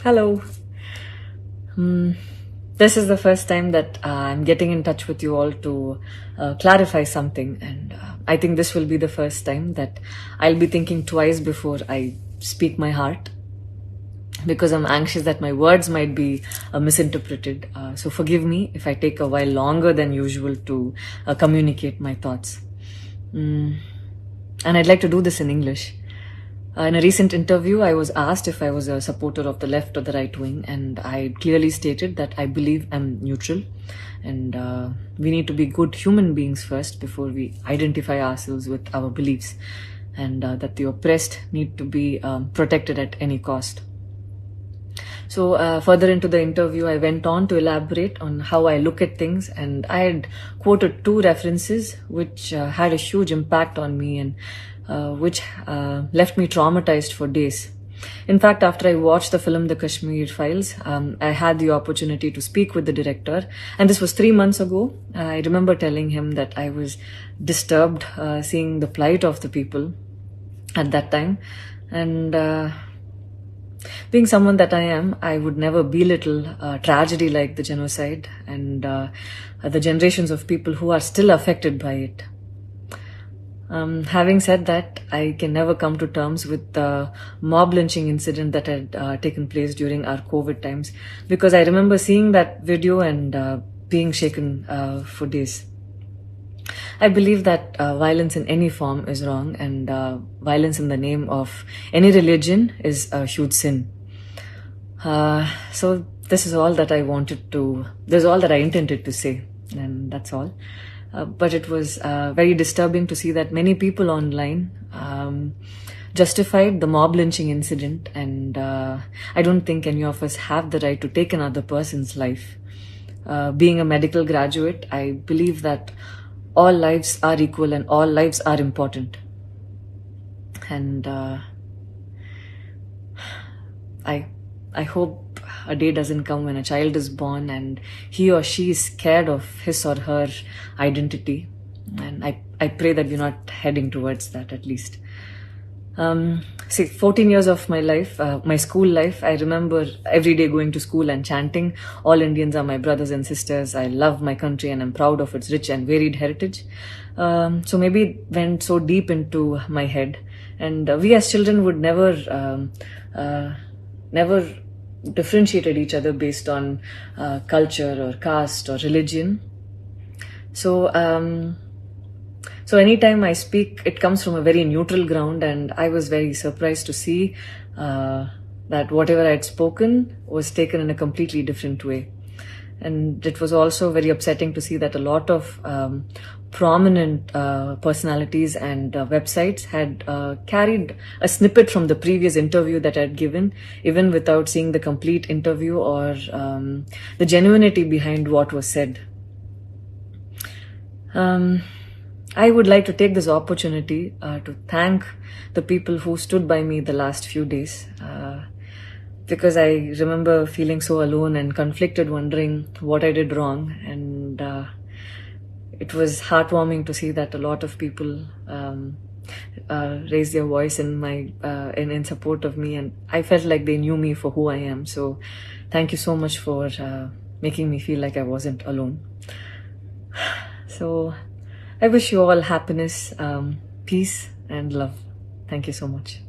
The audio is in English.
Hello. Hmm. This is the first time that I'm getting in touch with you all to clarify something, and I think this will be the first time that I'll be thinking twice before I speak my heart because I'm anxious that my words might be misinterpreted. So forgive me if I take a while longer than usual to communicate my thoughts. Mm. And I'd like to do this in English. In a recent interview, I was asked if I was a supporter of the left or the right wing, and I clearly stated that I believe I'm neutral, and we need to be good human beings first before we identify ourselves with our beliefs, and that the oppressed need to be protected at any cost. So further into the interview, I went on to elaborate on how I look at things, and I had quoted two references which had a huge impact on me and which left me traumatized for days. In fact, after I watched the film The Kashmir Files, I had the opportunity to speak with the director, and this was 3 months ago. I remember telling him that I was disturbed seeing the plight of the people at that time, and being someone that I am, I would never belittle tragedy like the genocide and the generations of people who are still affected by it. Having said that, I can never come to terms with the mob lynching incident that had taken place during our COVID times, because I remember seeing that video and being shaken for days. I believe that violence in any form is wrong, and violence in the name of any religion is a huge sin. So this is all that I wanted to, this is all that I intended to say, and that's all. But it was very disturbing to see that many people online justified the mob lynching incident, and I don't think any of us have the right to take another person's life. Being a medical graduate, I believe that all lives are equal and all lives are important. And I hope a day doesn't come when a child is born and he or she is scared of his or her identity. And I pray that we're not heading towards that, at least. 14 years of my life, my school life, I remember every day going to school and chanting, "All Indians are my brothers and sisters. I love my country and I'm proud of its rich and varied heritage." So maybe it went so deep into my head. And we as children would never differentiated each other based on culture or caste or religion. So anytime I speak, it comes from a very neutral ground, and I was very surprised to see that whatever I had spoken was taken in a completely different way. And it was also very upsetting to see that a lot of prominent personalities and websites had carried a snippet from the previous interview that I had given, even without seeing the complete interview or the genuinity behind what was said. I would like to take this opportunity to thank the people who stood by me the last few days, because I remember feeling so alone and conflicted, wondering what I did wrong. And it was heartwarming to see that a lot of people raised their voice in support of me, and I felt like they knew me for who I am. So thank you so much for making me feel like I wasn't alone. So I wish you all happiness, peace, and love. Thank you so much.